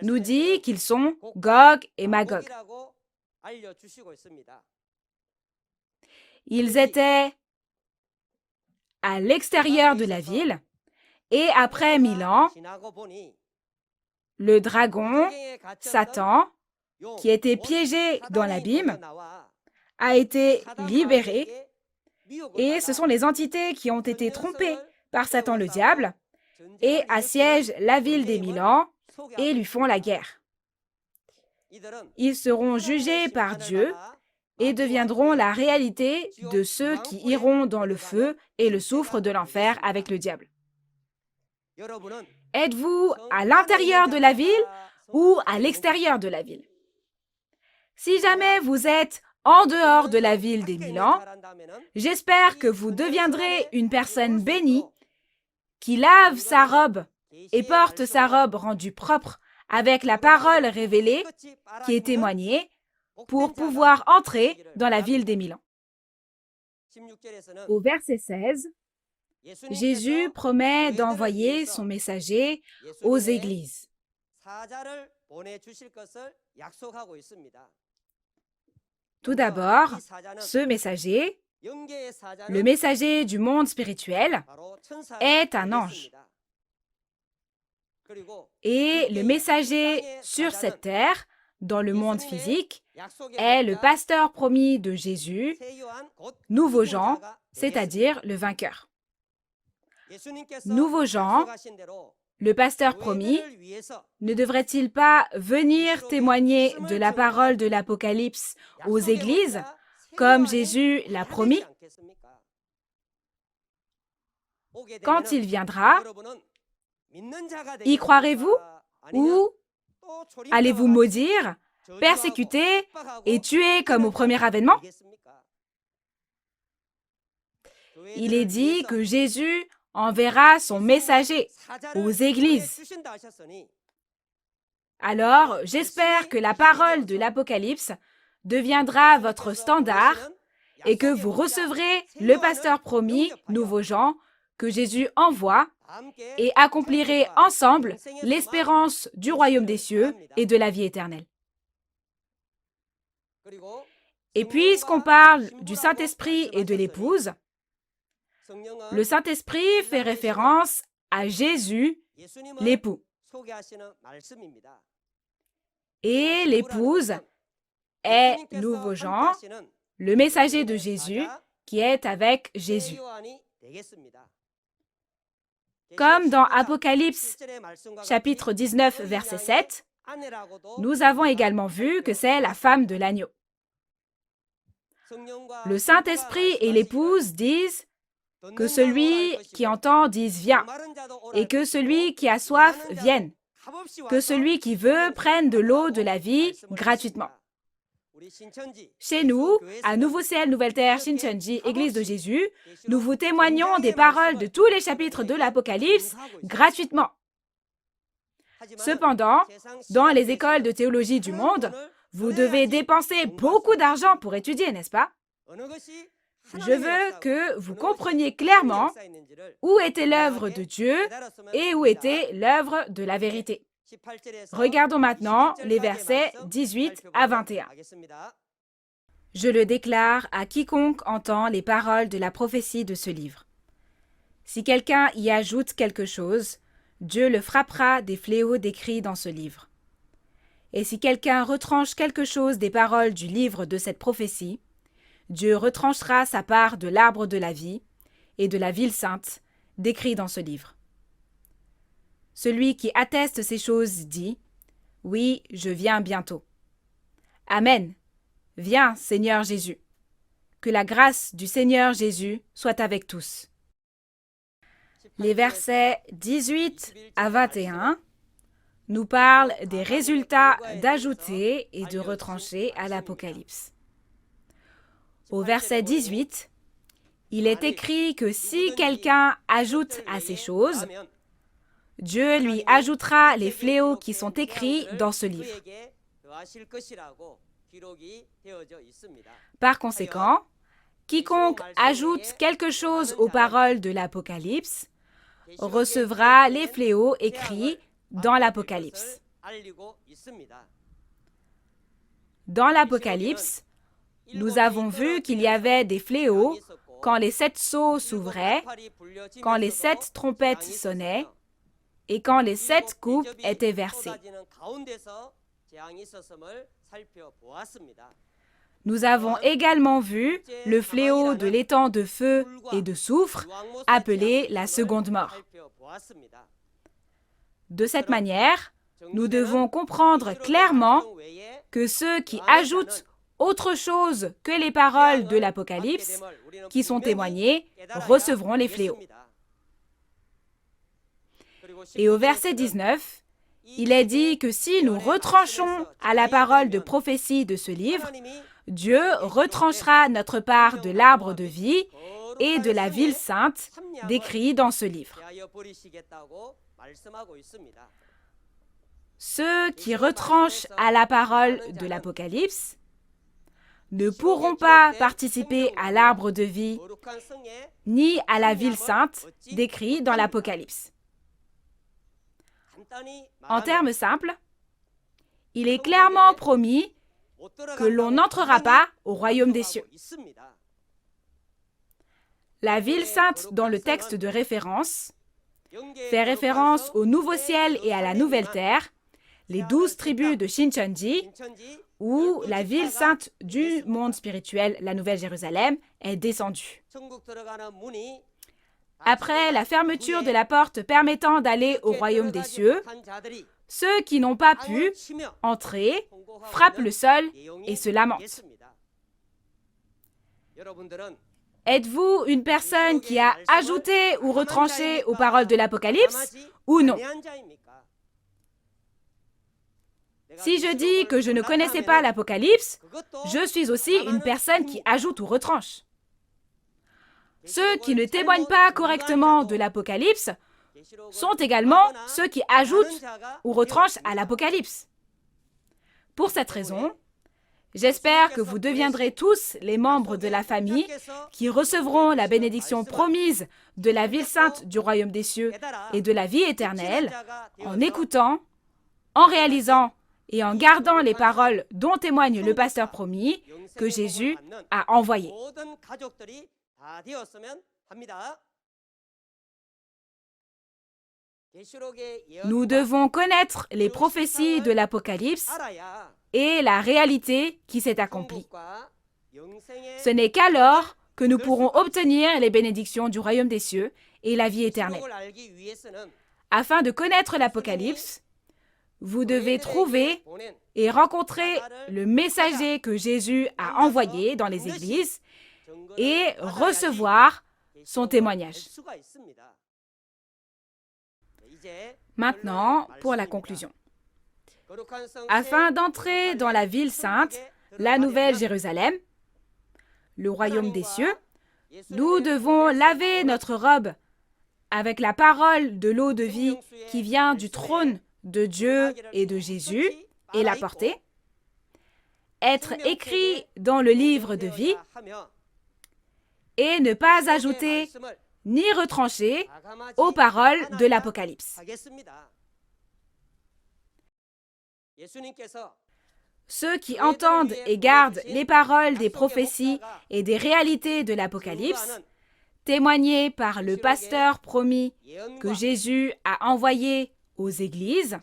nous dit qu'ils sont Gog et Magog. Ils étaient à l'extérieur de la ville et après 1000 ans, le dragon, Satan, qui était piégé dans l'abîme, a été libéré et ce sont les entités qui ont été trompées par Satan le diable et assiègent la ville des 1000 ans et lui font la guerre. Ils seront jugés par Dieu et deviendront la réalité de ceux qui iront dans le feu et le soufre de l'enfer avec le diable. Êtes-vous à l'intérieur de la ville ou à l'extérieur de la ville? Si jamais vous êtes en dehors de la ville des 1000 ans, j'espère que vous deviendrez une personne bénie qui lave sa robe et porte sa robe rendue propre avec la parole révélée qui est témoignée pour pouvoir entrer dans la ville des 1000 ans. Au verset 16, Jésus promet d'envoyer son messager aux églises. Tout d'abord, ce messager, le messager du monde spirituel, est un ange. Et le messager sur cette terre, dans le monde physique, est le pasteur promis de Jésus, Nouveau Jean, c'est-à-dire le vainqueur. Nouveau Jean, le pasteur promis, ne devrait-il pas venir témoigner de la parole de l'Apocalypse aux églises, comme Jésus l'a promis? Quand il viendra, y croirez-vous ou allez-vous maudire, persécuter et tuer comme au premier avènement? Il est dit que Jésus enverra son messager aux églises. Alors, j'espère que la parole de l'Apocalypse deviendra votre standard et que vous recevrez le pasteur promis, Nouveau Jean, que Jésus envoie et accomplirez ensemble l'espérance du royaume des cieux et de la vie éternelle. Et puisqu'on parle du Saint-Esprit et de l'épouse, le Saint-Esprit fait référence à Jésus, l'époux. Et l'épouse est Nouveau Jean, le messager de Jésus, qui est avec Jésus. Comme dans Apocalypse, chapitre 19, verset 7, nous avons également vu que c'est la femme de l'agneau. Le Saint-Esprit et l'épouse disent que celui qui entend dise « viens » et que celui qui a soif vienne, que celui qui veut prenne de l'eau de la vie gratuitement. Chez nous, à Nouveau Ciel, Nouvelle Terre, Shincheonji, Église de Jésus, nous vous témoignons des paroles de tous les chapitres de l'Apocalypse gratuitement. Cependant, dans les écoles de théologie du monde, vous devez dépenser beaucoup d'argent pour étudier, n'est-ce pas? Je veux que vous compreniez clairement où était l'œuvre de Dieu et où était l'œuvre de la vérité. Regardons maintenant les versets 18 à 21. Je le déclare à quiconque entend les paroles de la prophétie de ce livre. Si quelqu'un y ajoute quelque chose, Dieu le frappera des fléaux décrits dans ce livre. Et si quelqu'un retranche quelque chose des paroles du livre de cette prophétie, Dieu retranchera sa part de l'arbre de la vie et de la ville sainte, décrit dans ce livre. Celui qui atteste ces choses dit « Oui, je viens bientôt. » Amen. Viens, Seigneur Jésus. Que la grâce du Seigneur Jésus soit avec tous. Les versets 18 à 21 nous parlent des résultats d'ajouter et de retrancher à l'Apocalypse. Au verset 18, il est écrit que si quelqu'un ajoute à ces choses, Dieu lui ajoutera les fléaux qui sont écrits dans ce livre. Par conséquent, quiconque ajoute quelque chose aux paroles de l'Apocalypse recevra les fléaux écrits dans l'Apocalypse. Dans l'Apocalypse, nous avons vu qu'il y avait des fléaux quand les 7 sceaux s'ouvraient, quand les 7 trompettes sonnaient et quand les 7 coupes étaient versées. Nous avons également vu le fléau de l'étang de feu et de soufre, appelé la seconde mort. De cette manière, nous devons comprendre clairement que ceux qui ajoutent autre chose que les paroles de l'Apocalypse, qui sont témoignées, recevront les fléaux. Et au verset 19, il est dit que si nous retranchons à la parole de prophétie de ce livre, Dieu retranchera notre part de l'arbre de vie et de la ville sainte décrit dans ce livre. Ceux qui retranchent à la parole de l'Apocalypse ne pourront pas participer à l'arbre de vie ni à la ville sainte décrit dans l'Apocalypse. En termes simples, il est clairement promis que l'on n'entrera pas au royaume des cieux. La ville sainte dans le texte de référence fait référence au nouveau ciel et à la nouvelle terre, les 12 tribus de Shincheonji, où la ville sainte du monde spirituel, la Nouvelle Jérusalem, est descendue. Après la fermeture de la porte permettant d'aller au royaume des cieux, ceux qui n'ont pas pu entrer frappent le sol et se lamentent. Êtes-vous une personne qui a ajouté ou retranché aux paroles de l'Apocalypse ou non? Si je dis que je ne connaissais pas l'Apocalypse, je suis aussi une personne qui ajoute ou retranche. Ceux qui ne témoignent pas correctement de l'Apocalypse sont également ceux qui ajoutent ou retranchent à l'Apocalypse. Pour cette raison, j'espère que vous deviendrez tous les membres de la famille qui recevront la bénédiction promise de la ville sainte du royaume des cieux et de la vie éternelle en écoutant, en réalisant et en gardant les paroles dont témoigne le pasteur promis que Jésus a envoyé. Nous devons connaître les prophéties de l'Apocalypse et la réalité qui s'est accomplie. Ce n'est qu'alors que nous pourrons obtenir les bénédictions du royaume des cieux et la vie éternelle. Afin de connaître l'Apocalypse, vous devez trouver et rencontrer le messager que Jésus a envoyé dans les églises et recevoir son témoignage. Maintenant, pour la conclusion. Afin d'entrer dans la ville sainte, la Nouvelle Jérusalem, le royaume des cieux, nous devons laver notre robe avec la parole de l'eau de vie qui vient du trône de Dieu et de Jésus et la porter, être écrit dans le livre de vie et ne pas ajouter ni retrancher aux paroles de l'Apocalypse. Ceux qui entendent et gardent les paroles des prophéties et des réalités de l'Apocalypse, témoignées par le pasteur promis que Jésus a envoyé aux églises,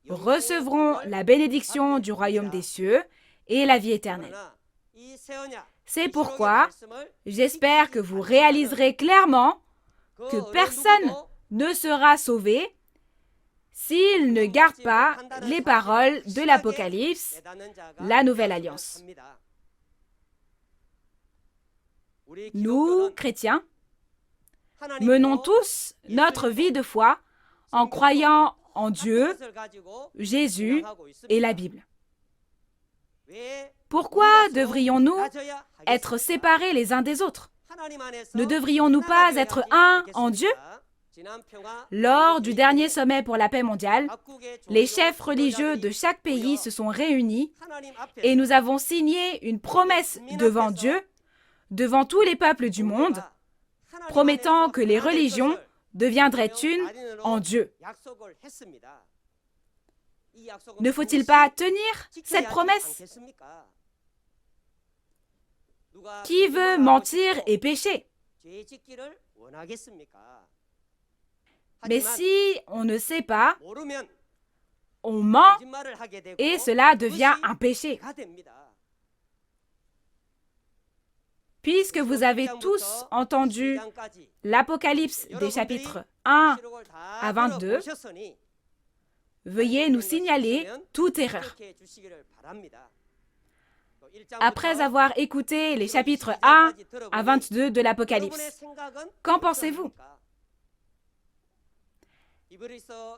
recevront la bénédiction du royaume des cieux et la vie éternelle. C'est pourquoi j'espère que vous réaliserez clairement que personne ne sera sauvé s'il ne garde pas les paroles de l'Apocalypse, la Nouvelle Alliance. Nous, chrétiens, menons tous notre vie de foi en croyant en Dieu, Jésus et la Bible. Pourquoi devrions-nous être séparés les uns des autres? Ne devrions-nous pas être un en Dieu? Lors du dernier sommet pour la paix mondiale, les chefs religieux de chaque pays se sont réunis et nous avons signé une promesse devant Dieu, devant tous les peuples du monde, promettant que les religions deviendraient une en Dieu. Ne faut-il pas tenir cette promesse? Qui veut mentir et pécher? Mais si on ne sait pas, on ment et cela devient un péché. Puisque vous avez tous entendu l'Apocalypse des chapitres 1 à 22, veuillez nous signaler toute erreur. Après avoir écouté les chapitres 1 à 22 de l'Apocalypse, qu'en pensez-vous?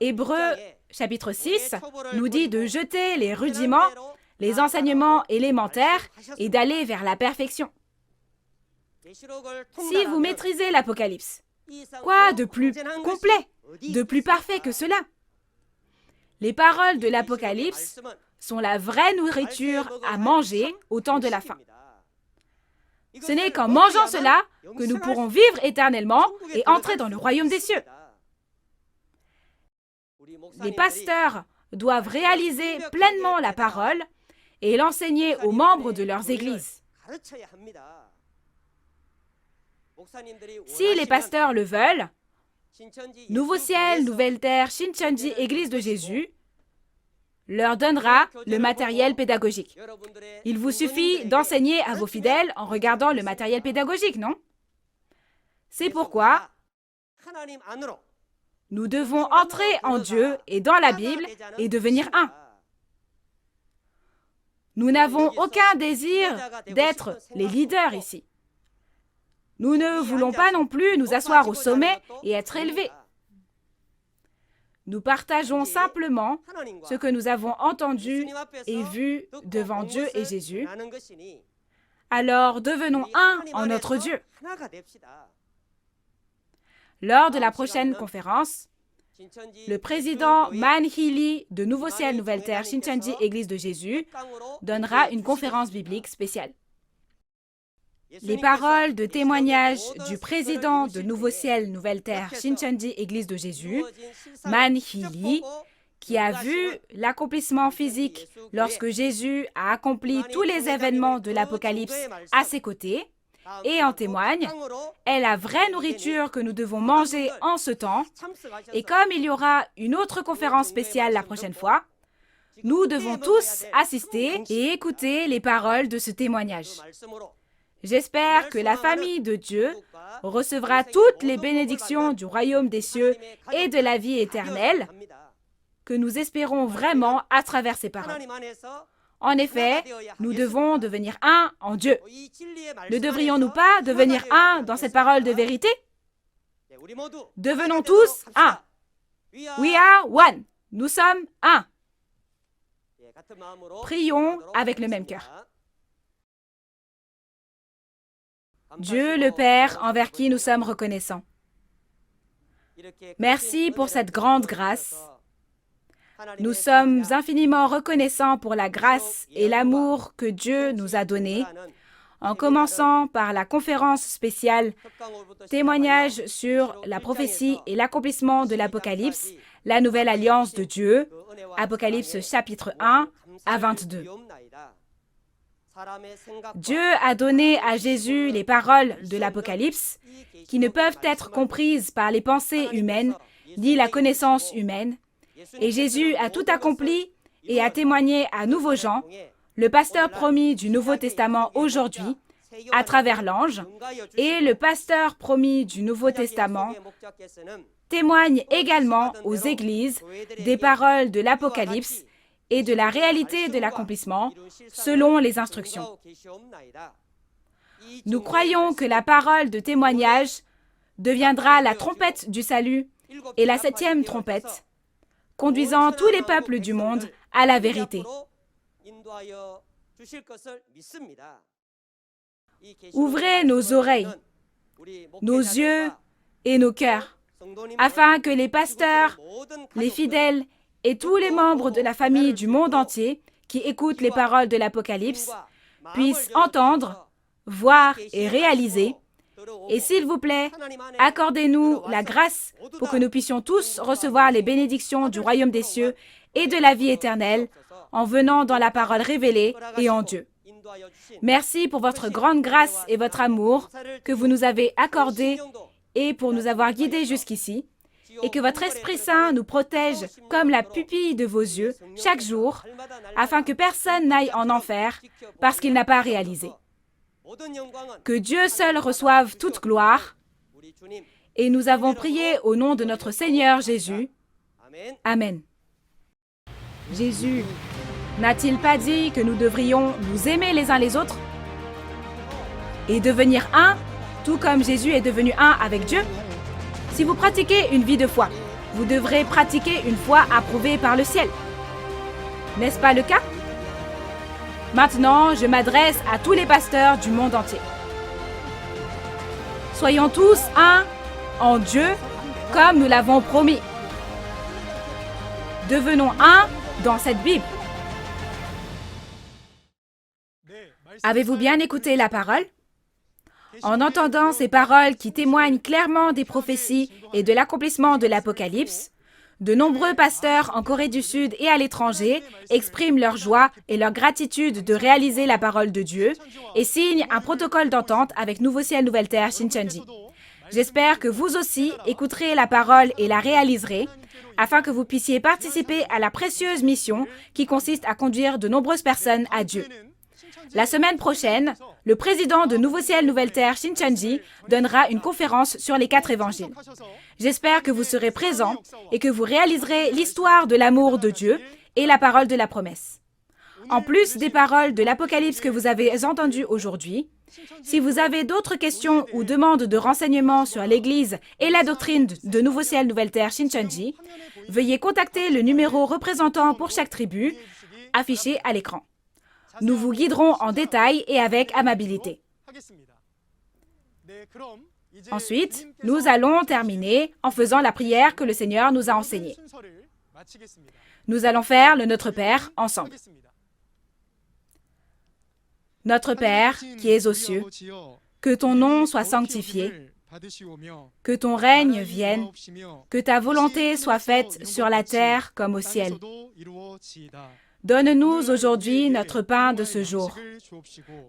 Hébreux chapitre 6 nous dit de jeter les rudiments, les enseignements élémentaires et d'aller vers la perfection. Si vous maîtrisez l'Apocalypse, quoi de plus complet, de plus parfait que cela? Les paroles de l'Apocalypse sont la vraie nourriture à manger au temps de la fin. Ce n'est qu'en mangeant cela que nous pourrons vivre éternellement et entrer dans le royaume des cieux. Les pasteurs doivent réaliser pleinement la parole et l'enseigner aux membres de leurs églises. Si les pasteurs le veulent, Nouveau Ciel, Nouvelle Terre, Shincheonji, Église de Jésus, leur donnera le matériel pédagogique. Il vous suffit d'enseigner à vos fidèles en regardant le matériel pédagogique, non? C'est pourquoi nous devons entrer en Dieu et dans la Bible et devenir un. Nous n'avons aucun désir d'être les leaders ici. Nous ne voulons pas non plus nous asseoir au sommet et être élevés. Nous partageons simplement ce que nous avons entendu et vu devant Dieu et Jésus. Alors devenons un en notre Dieu. Lors de la prochaine conférence, le président Man Hee-lee de Nouveau Ciel, Nouvelle Terre, Shincheonji, Église de Jésus, donnera une conférence biblique spéciale. Les paroles de témoignage du président de Nouveau Ciel, Nouvelle Terre, Shincheonji, Église de Jésus, Man Hee-lee, qui a vu l'accomplissement physique lorsque Jésus a accompli tous les événements de l'Apocalypse à ses côtés, et en témoigne, est la vraie nourriture que nous devons manger en ce temps. Et comme il y aura une autre conférence spéciale la prochaine fois, nous devons tous assister et écouter les paroles de ce témoignage. J'espère que la famille de Dieu recevra toutes les bénédictions du royaume des cieux et de la vie éternelle que nous espérons vraiment à travers ces paroles. En effet, nous devons devenir un en Dieu. Ne devrions-nous pas devenir un dans cette parole de vérité? Devenons tous un. We are one. Nous sommes un. Prions avec le même cœur. Dieu le Père, envers qui nous sommes reconnaissants. Merci pour cette grande grâce. Nous sommes infiniment reconnaissants pour la grâce et l'amour que Dieu nous a donnés, en commençant par la conférence spéciale Témoignage sur la prophétie et l'accomplissement de l'Apocalypse, la nouvelle alliance de Dieu, Apocalypse chapitre 1 à 22. Dieu a donné à Jésus les paroles de l'Apocalypse qui ne peuvent être comprises par les pensées humaines ni la connaissance humaine. Et Jésus a tout accompli et a témoigné à Nouveau Jean, le pasteur promis du Nouveau Testament aujourd'hui, à travers l'ange, et le pasteur promis du Nouveau Testament témoigne également aux églises des paroles de l'Apocalypse et de la réalité de l'accomplissement selon les instructions. Nous croyons que la parole de témoignage deviendra la trompette du salut et la 7e trompette, conduisant tous les peuples du monde à la vérité. Ouvrez nos oreilles, nos yeux et nos cœurs, afin que les pasteurs, les fidèles et tous les membres de la famille du monde entier qui écoutent les paroles de l'Apocalypse puissent entendre, voir et réaliser. Et s'il vous plaît, accordez-nous la grâce pour que nous puissions tous recevoir les bénédictions du royaume des cieux et de la vie éternelle en venant dans la parole révélée et en Dieu. Merci pour votre grande grâce et votre amour que vous nous avez accordé et pour nous avoir guidés jusqu'ici, et que votre Esprit Saint nous protège comme la pupille de vos yeux chaque jour, afin que personne n'aille en enfer parce qu'il n'a pas réalisé. Que Dieu seul reçoive toute gloire, et nous avons prié au nom de notre Seigneur Jésus. Amen. Jésus n'a-t-il pas dit que nous devrions nous aimer les uns les autres et devenir un, tout comme Jésus est devenu un avec Dieu? Si vous pratiquez une vie de foi, vous devrez pratiquer une foi approuvée par le ciel. N'est-ce pas le cas? Maintenant, je m'adresse à tous les pasteurs du monde entier. Soyons tous un en Dieu, comme nous l'avons promis. Devenons un dans cette Bible. Avez-vous bien écouté la parole? En entendant ces paroles qui témoignent clairement des prophéties et de l'accomplissement de l'Apocalypse, de nombreux pasteurs en Corée du Sud et à l'étranger expriment leur joie et leur gratitude de réaliser la parole de Dieu et signent un protocole d'entente avec Nouveau Ciel, Nouvelle Terre, Shincheonji. J'espère que vous aussi écouterez la parole et la réaliserez, afin que vous puissiez participer à la précieuse mission qui consiste à conduire de nombreuses personnes à Dieu. La semaine prochaine, le président de Nouveau Ciel, Nouvelle Terre, Shincheonji, donnera une conférence sur les 4 évangiles. J'espère que vous serez présents et que vous réaliserez l'histoire de l'amour de Dieu et la parole de la promesse. En plus des paroles de l'Apocalypse que vous avez entendues aujourd'hui, si vous avez d'autres questions ou demandes de renseignements sur l'Église et la doctrine de Nouveau Ciel, Nouvelle Terre, Shincheonji, veuillez contacter le numéro représentant pour chaque tribu, affiché à l'écran. Nous vous guiderons en détail et avec amabilité. Ensuite, nous allons terminer en faisant la prière que le Seigneur nous a enseignée. Nous allons faire le Notre Père ensemble. Notre Père qui es aux cieux, que ton nom soit sanctifié, que ton règne vienne, que ta volonté soit faite sur la terre comme au ciel. Donne-nous aujourd'hui notre pain de ce jour.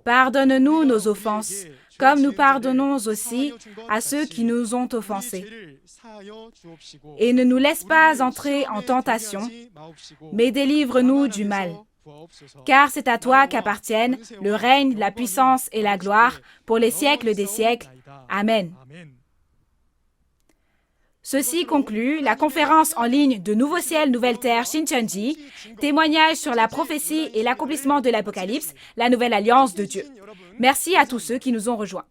Pardonne-nous nos offenses, comme nous pardonnons aussi à ceux qui nous ont offensés. Et ne nous laisse pas entrer en tentation, mais délivre-nous du mal. Car c'est à toi qu'appartiennent le règne, la puissance et la gloire pour les siècles des siècles. Amen. Ceci conclut la conférence en ligne de Nouveau Ciel, Nouvelle Terre, Shincheonji, témoignage sur la prophétie et l'accomplissement de l'Apocalypse, la nouvelle alliance de Dieu. Merci à tous ceux qui nous ont rejoints.